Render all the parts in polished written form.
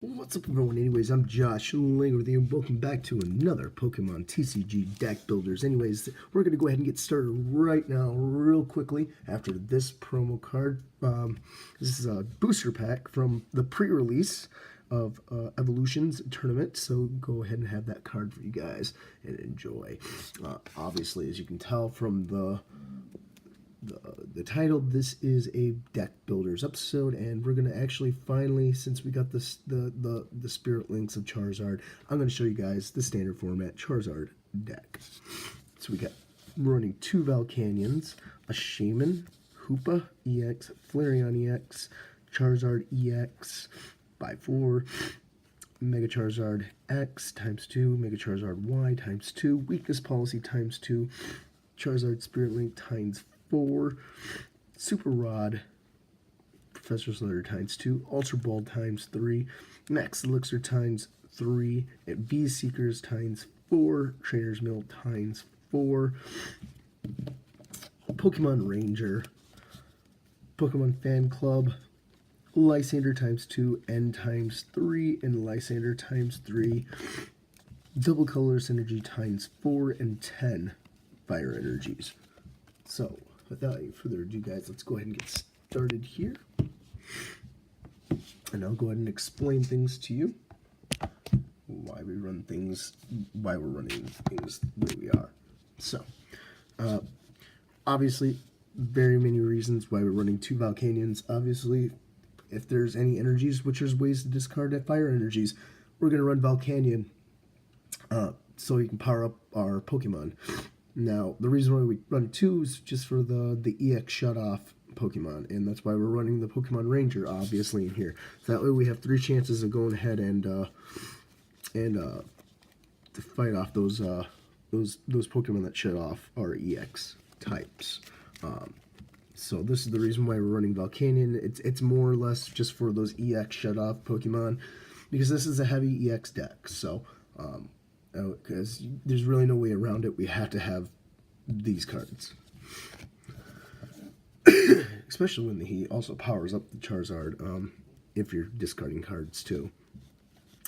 What's up, everyone? Anyways, I'm Josh Ling with you, and welcome back to another Pokemon TCG deck builders. Anyways, we're going to go ahead and get started right now, real quickly, after this promo card. This is a booster pack from the pre-release of Evolution's tournament, so go ahead and have that card for you guys and enjoy. Obviously, as you can tell from the title, this is a deck builders episode, and we're going to actually finally, since we got this the spirit links of Charizard, I'm going to show you guys the standard format Charizard deck. So we're running two Volcanions, a Shaman, Hoopa EX, Flareon EX, Charizard EX by 4, Mega Charizard X times 2, Mega Charizard Y times 2, Weakness Policy times 2, Charizard Spirit Link times 4, Super Rod, Professor's Letter times 2, Ultra Ball times 3, Max Elixir times 3, and V Seekers times 4, Trainer's Mill times 4, Pokemon Ranger, Pokemon Fan Club, Lysander times 2, N times 3, and Lysander times 3, Double Colorless Energy times 4, and 10 Fire Energies. So, without any further ado, guys, let's go ahead and get started here. And I'll go ahead and explain things to you. Why we're running things the way we are. So, obviously, very many reasons why we're running two Volcanions. Obviously, if there's any energies, which there's ways to discard that fire energies, we're going to run Volcanion so you can power up our Pokemon. Now, the reason why we run two is just for the EX shut-off Pokemon, and that's why we're running the Pokemon Ranger, obviously, in here. So that way we have 3 chances of going ahead and to fight off those Pokemon that shut off our EX types. So this is the reason why we're running Volcanion. It's more or less just for those EX shut-off Pokemon, because this is a heavy EX deck, so because there's really no way around it. We have to have these cards. Especially when he also powers up the Charizard, if you're discarding cards too.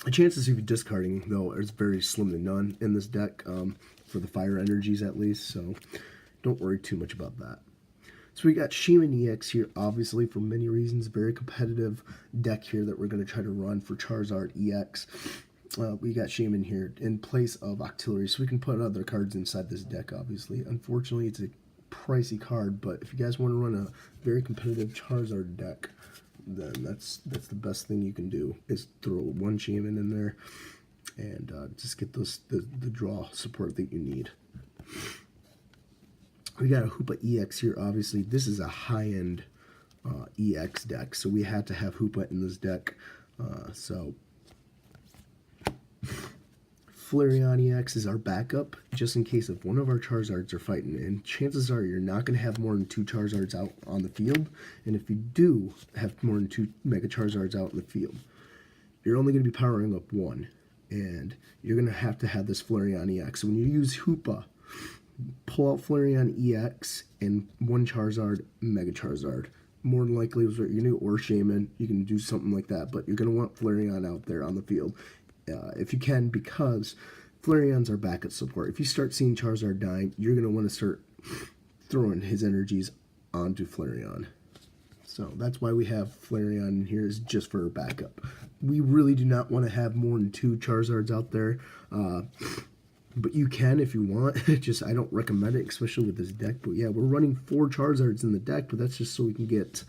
The chances of you discarding, though, is very slim to none in this deck, for the fire energies at least, so don't worry too much about that. So we got Shaman EX here, obviously, for many reasons. Very competitive deck here that we're going to try to run for Charizard EX. We got Shaman here in place of Octillery, so we can put other cards inside this deck, obviously. Unfortunately, it's a pricey card, but if you guys want to run a very competitive Charizard deck, then that's the best thing you can do, is throw one Shaman in there and just get the draw support that you need. We got a Hoopa EX here, obviously. This is a high-end EX deck, so we had to have Hoopa in this deck. Flareon EX is our backup, just in case if one of our Charizards are fighting, and chances are you're not going to have more than 2 Charizards out on the field, and if you do have more than 2 Mega Charizards out in the field, you're only going to be powering up 1, and you're going to have this Flareon EX. So when you use Hoopa, pull out Flareon EX and 1 Charizard, Mega Charizard. More than likely is what you're going to do, or Shaman. You can do something like that, but you're going to want Flareon out there on the field. If you can, because Flareon's our backup support. If you start seeing Charizard dying, you're going to want to start throwing his energies onto Flareon. So that's why we have Flareon in here, is just for a backup. We really do not want to have more than 2 Charizards out there, but you can if you want. Just I don't recommend it, especially with this deck. But yeah, we're running 4 Charizards in the deck, but that's just so we can get,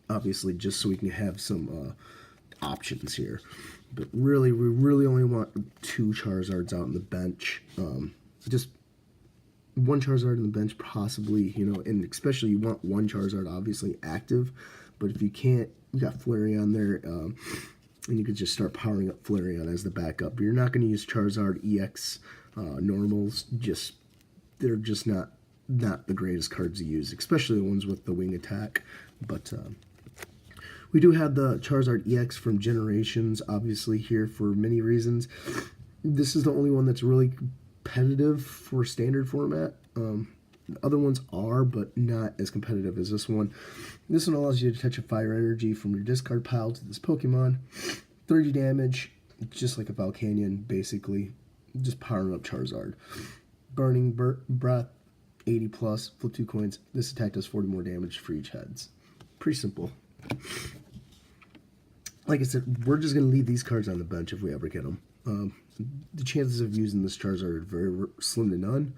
obviously, just so we can have some options here. But really, we really only want 2 Charizards out on the bench. Just 1 Charizard on the bench, possibly, and especially you want 1 Charizard obviously active. But if you can't, you got Flareon there, and you could just start powering up Flareon as the backup. But you're not going to use Charizard EX normals. They're just not the greatest cards to use, especially the ones with the wing attack. But we do have the Charizard EX from Generations, obviously, here for many reasons. This is the only one that's really competitive for standard format. The other ones are, but not as competitive as this one. This one allows you to attach a fire energy from your discard pile to this Pokemon. 30 damage, just like a Volcanion, basically. Just powering up Charizard. Burning Breath, 80 plus, flip 2 coins. This attack does 40 more damage for each heads. Pretty simple. Like I said, we're just going to leave these cards on the bench if we ever get them. The chances of using this Charizard are very slim to none.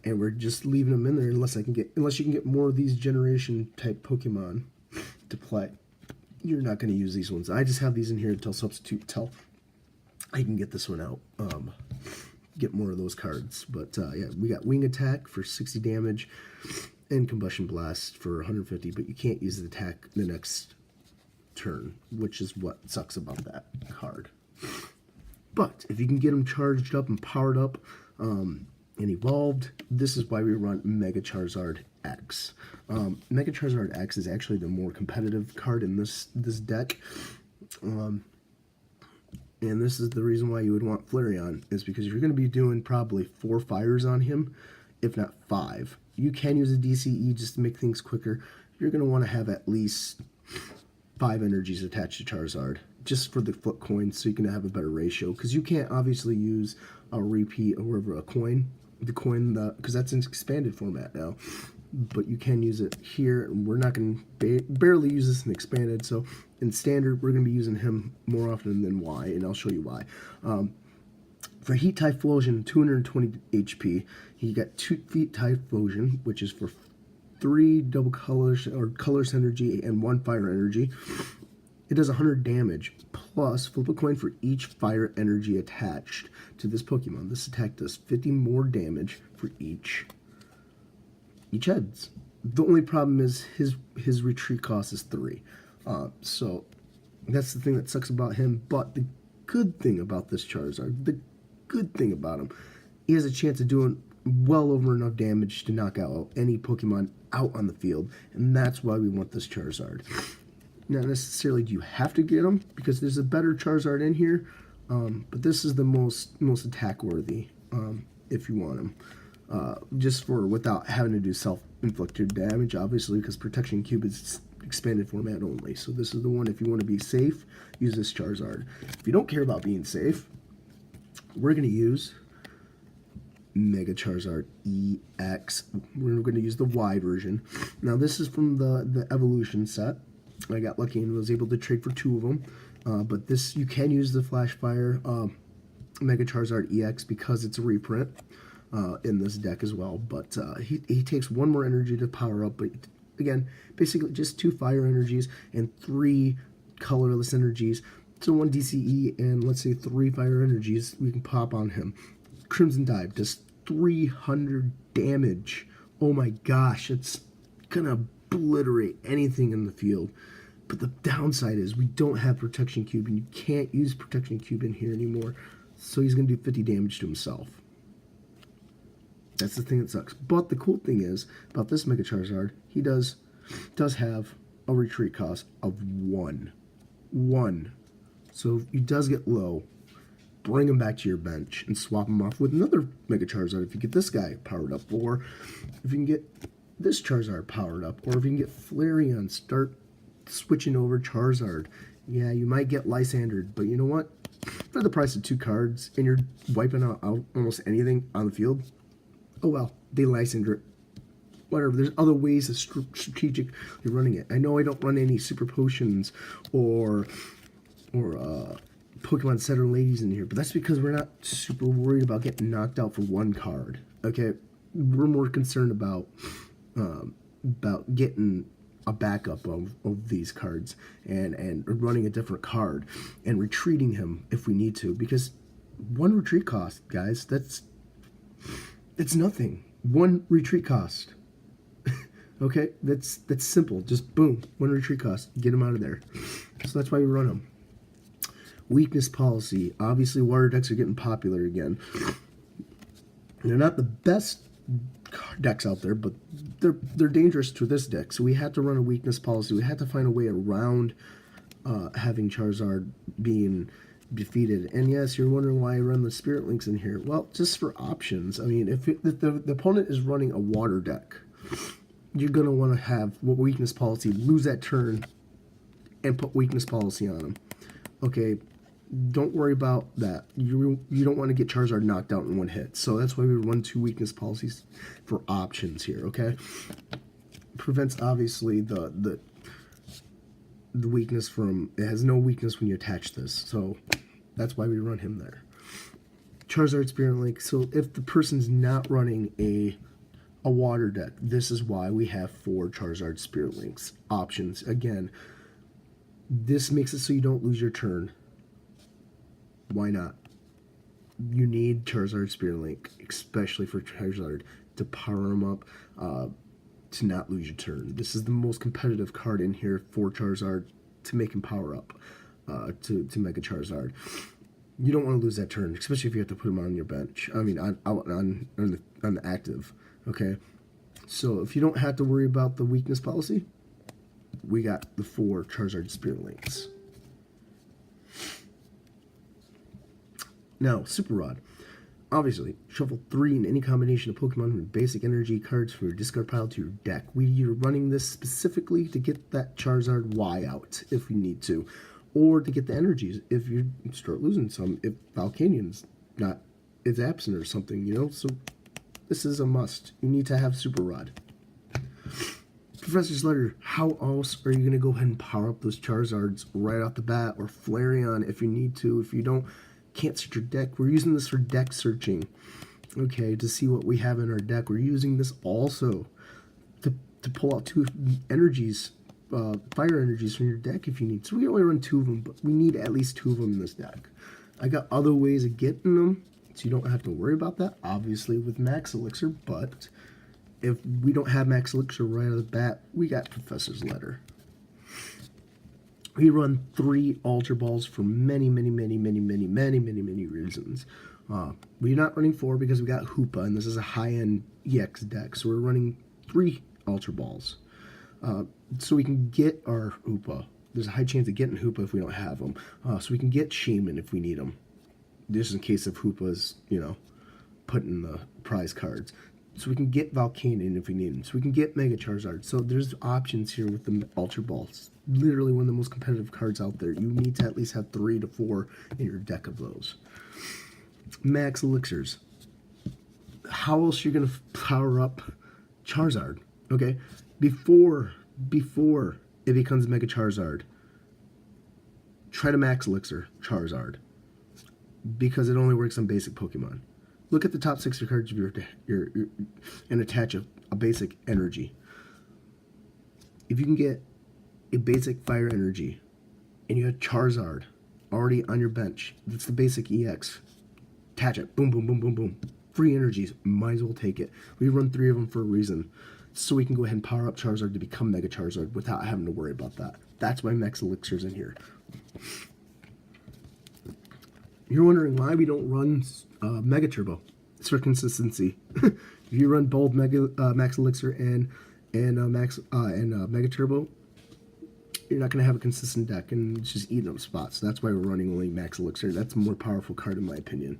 And we're just leaving them in there unless you can get more of these generation type Pokemon to play. You're not going to use these ones. I just have these in here until I can get this one out. Get more of those cards. But yeah, we got Wing Attack for 60 damage and Combustion Blast for 150, but you can't use the attack the next turn, which is what sucks about that card. But if you can get them charged up and powered up and evolved, this is why we run Mega Charizard X. Mega Charizard X is actually the more competitive card in this deck. And this is the reason why you would want Flareon, is because you're going to be doing probably 4 fires on him, if not 5. You can use a DCE just to make things quicker. You're going to want to have at least 5 energies attached to Charizard, just for the flip coins, so you can have a better ratio. Because you can't obviously use a repeat or a coin, because that's in expanded format now. But you can use it here. We're not going to barely use this in expanded, so in standard we're going to be using him more often than Y, and I'll show you why. For Heat Typhlosion, 220 HP, you got 2 Heat Typhlosion, which is for 3 double colors or colorless energy and 1 fire energy. It does 100 damage, plus flip a coin for each fire energy attached to this Pokemon. This attack does 50 more damage for each heads. The only problem is his retreat cost is 3. So that's the thing that sucks about him. But the good thing about this Charizard, the good thing about him, he has a chance of doing well over enough damage to knock out any Pokemon out on the field, and that's why we want this Charizard. Not necessarily do you have to get him, because there's a better Charizard in here, but this is the most attack worthy if you want him. Just for without having to do self-inflicted damage, obviously, because Protection Cube is expanded format only. So this is the one, if you want to be safe, use this Charizard. If you don't care about being safe, we're going to use Mega Charizard EX. We're going to use the Y version. Now this is from the Evolution set. I got lucky and was able to trade for 2 of them. But this, you can use the Flash Fire Mega Charizard EX because it's a reprint in this deck as well. But he takes 1 more energy to power up. But again, basically just 2 fire energies and 3 colorless energies. So 1 DCE and let's say 3 fire energies we can pop on him. Crimson Dive does 300 damage. Oh my gosh, it's gonna obliterate anything in the field. But the downside is we don't have Protection Cube, and you can't use Protection Cube in here anymore. So he's gonna do 50 damage to himself. That's the thing that sucks. But the cool thing is about this Mega Charizard, he does have a retreat cost of 1. So if he does get low, bring him back to your bench and swap him off with another Mega Charizard if you get this guy powered up, or if you can get this Charizard powered up, or if you can get Flareon, start switching over Charizard. Yeah, you might get Lysander, but you know what? For the price of 2 cards and you're wiping out almost anything on the field, oh well, they Lysander it. Whatever, there's other ways of strategically running it. I know I don't run any Super Potions or Pokemon Center Ladies in here, but that's because we're not super worried about getting knocked out for 1 card. Okay, we're more concerned about getting a backup of these cards and running a different card and retreating him if we need to, because 1 retreat cost, guys, it's nothing. 1 retreat cost. Okay, that's simple. Just boom, 1 retreat cost. Get him out of there. So that's why we run them. Weakness policy. Obviously, water decks are getting popular again. They're not the best decks out there, but they're dangerous to this deck. So we had to run a weakness policy. We had to find a way around having Charizard being defeated. And yes, you're wondering why I run the Spirit Links in here. Well, just for options. I mean, if the opponent is running a water deck, you're going to want to have weakness policy, lose that turn, and put weakness policy on them. Okay, don't worry about that. You don't want to get Charizard knocked out in one hit. So that's why we run 2 weakness policies for options here, okay? Prevents, obviously, the weakness from... It has no weakness when you attach this. So that's why we run him there. Charizard Spirit Link. So if the person's not running a water deck, this is why we have 4 Charizard Spirit Links options. Again, this makes it so you don't lose your turn. Why not? You need Charizard Spirit Link, especially for Charizard, to power him up, to not lose your turn. This is the most competitive card in here for Charizard to make him power up, to Mega Charizard. You don't want to lose that turn, especially if you have to put him on your bench. I mean, on the active. Okay, so if you don't have to worry about the weakness policy, we got the 4 Charizard Spirit Links. Now, Super Rod. Obviously, shuffle 3 in any combination of Pokemon from basic energy cards from your discard pile to your deck. We're running this specifically to get that Charizard Y out, if we need to. Or to get the energies, if you start losing some, if Volcanium's is absent or something, you know? So, this is a must. You need to have Super Rod. Professor's Letter, how else are you going to go ahead and power up those Charizards right off the bat, or Flareon if you need to? If you can't search your deck, we're using this for deck searching, okay, to see what we have in our deck. We're using this also to pull out 2 energies, fire energies from your deck if you need. So we only run 2 of them, but we need at least 2 of them in this deck. I got other ways of getting them, so you don't have to worry about that, obviously, with Max Elixir, but if we don't have Max Elixir right out of the bat, we got Professor's Letter. We run 3 Ultra Balls for many reasons. We're not running 4 because we got Hoopa, and this is a high-end EX deck, so we're running 3 Ultra Balls. So we can get our Hoopa. There's a high chance of getting Hoopa if we don't have them. So we can get Shaman if we need them. This is in case of Hoopa's, put in the prize cards. So we can get Volcanion if we need them. So we can get Mega Charizard. So there's options here with the Ultra Balls. Literally one of the most competitive cards out there. You need to at least have 3 to 4 in your deck of those. Max Elixirs. How else are you going to power up Charizard? Okay, before it becomes Mega Charizard, try to Max Elixir Charizard, because it only works on basic Pokemon. Look at the top 6 cards of your and attach a basic energy. If you can get a basic fire energy and you have Charizard already on your bench, that's the basic EX. Attach it. Boom, boom, boom, boom, boom. Free energies. Might as well take it. We run 3 of them for a reason, so we can go ahead and power up Charizard to become Mega Charizard without having to worry about that. That's why Max Elixir's in here. You're wondering why we don't run Mega Turbo. It's for consistency. If you run both Max Elixir and Mega Turbo, you're not going to have a consistent deck, and it's just eating up spots. So that's why we're running only Max Elixir. That's a more powerful card in my opinion,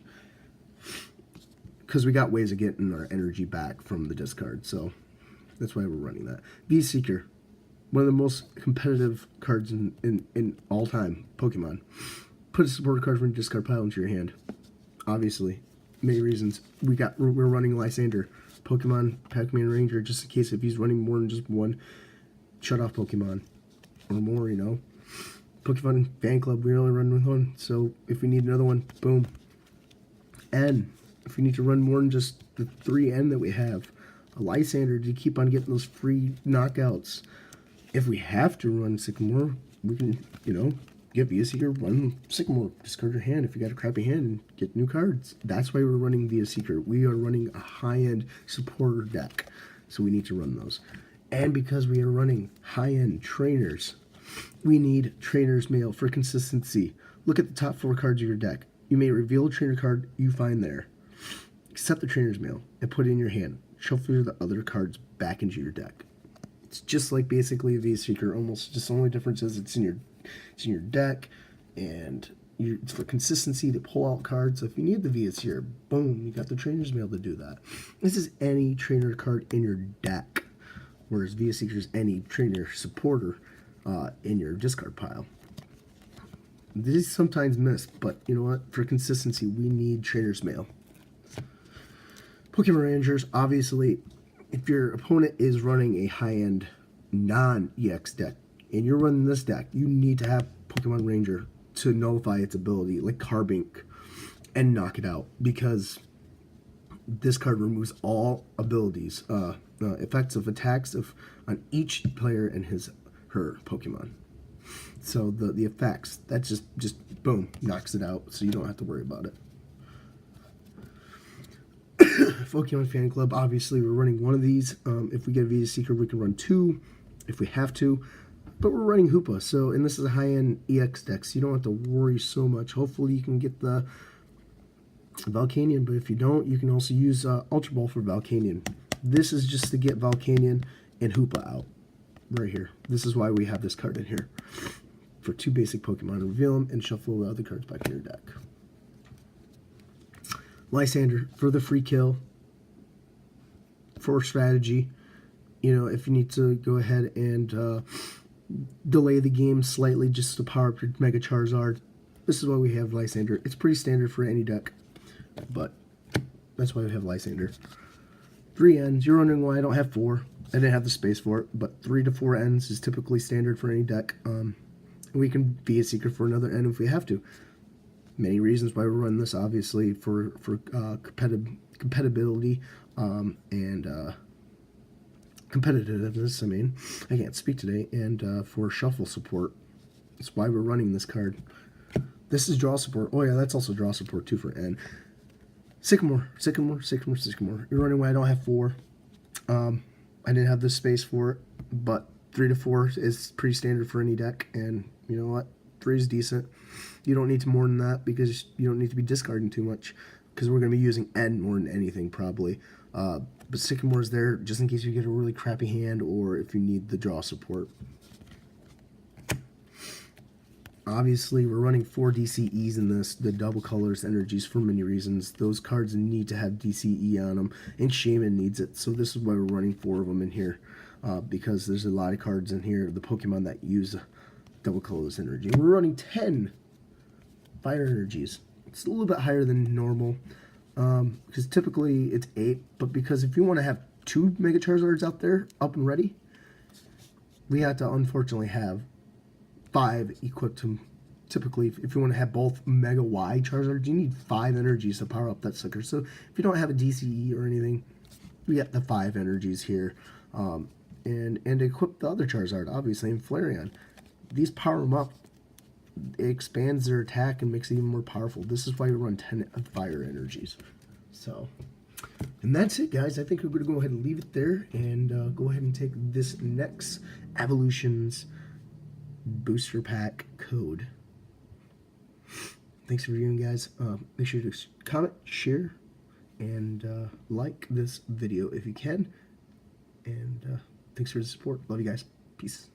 because we got ways of getting our energy back from the discard. So that's why we're running that. V-Seeker, one of the most competitive cards in all time Pokemon. Put a supporter card from your discard pile into your hand. Obviously, many reasons. We're running Lysander, Pokémon Ranger, just in case if he's running more than just one shut-off Pokemon or more, Pokémon Fan Club, we only run with 1, so if we need another one, boom. N, if we need to run more than just the 3 N that we have, a Lysander to keep on getting those free knockouts. If we have to run Sycamore, we can, get V-Seeker, run Sycamore, discard your hand if you got a crappy hand and get new cards. That's why we're running V-Seeker. We are running a high-end supporter deck, so we need to run those. And because we are running high-end trainers, we need Trainer's Mail for consistency. Look at the top 4 cards of your deck. You may reveal a trainer card you find there. Accept the Trainer's Mail and put it in your hand. Shuffle the other cards back into your deck. It's just like basically a V-Seeker, almost. Just the only difference is it's in your deck, and It's for consistency to pull out cards. So if you need the VS here, boom, you got the Trainer's Mail to do that. This is any trainer card in your deck, whereas VS Seeker is any trainer supporter in your discard pile. This is sometimes missed, but you know what? For consistency, we need Trainer's Mail. Pokémon Rangers, obviously, if your opponent is running a high-end non-EX deck, and you're running this deck, you need to have Pokémon Ranger to nullify its ability, like Carbink, and knock it out, because this card removes all abilities, effects of attacks on each player and her Pokemon. So the effects, that's just boom, knocks it out, so you don't have to worry about it. Pokémon Fan Club, obviously we're running one of these. If we get a VS Seeker, we can run two if we have to. But we're running Hoopa, so, and this is a high-end EX deck, so you don't have to worry so much. Hopefully you can get the Volcanion, but if you don't, you can also use Ultra Ball for Volcanion. This is just to get Volcanion and Hoopa out, right here. This is why we have this card in here. For 2 basic Pokemon, reveal them and shuffle the other cards back in your deck. Lysander, for the free kill, for strategy. You know, if you need to go ahead and delay the game slightly just to power up your Mega Charizard, this is why we have Lysander. It's pretty standard for any deck, but that's why we have Lysander. 3 ends. You're wondering why I don't have 4. I didn't have the space for it, but 3 to 4 ends is typically standard for any deck. We can be a Seeker for another end if we have to. Many reasons why we run this, obviously, for compatibility and competitiveness. I mean, I can't speak today, and for shuffle support. That's why we're running this card. This is draw support. Oh yeah, that's also draw support too for N. Sycamore. You're running why I don't have 4. I didn't have the space for it, but 3 to 4 is pretty standard for any deck, and you know what? 3 is decent. You don't need more than that because you don't need to be discarding too much, because we're going to be using N more than anything probably. But Sycamore's there just in case you get a really crappy hand or if you need the draw support. Obviously, we're running 4 DCEs in this, the double colors energies, for many reasons. Those cards need to have DCE on them, and Shaman needs it. So this is why we're running 4 of them in here, because there's a lot of cards in here, the Pokemon that use double colors energy. We're running 10 fire energies. It's a little bit higher than normal, because typically it's 8, but because if you want to have 2 Mega Charizards out there up and ready, we have to unfortunately have 5 equipped to. Typically, if you want to have both Mega Y Charizards, you need 5 energies to power up that sucker. So if you don't have a DCE or anything, we got the 5 energies here, and equip the other Charizard, obviously, and Flareon. These power them up. It expands their attack and makes it even more powerful. This is why we run 10 fire energies. So, and that's it, guys. I think we're going to go ahead and leave it there and go ahead and take this next Evolutions booster pack code. Thanks for viewing, guys. Make sure to comment, share, and like this video if you can. And thanks for the support. Love you guys. Peace.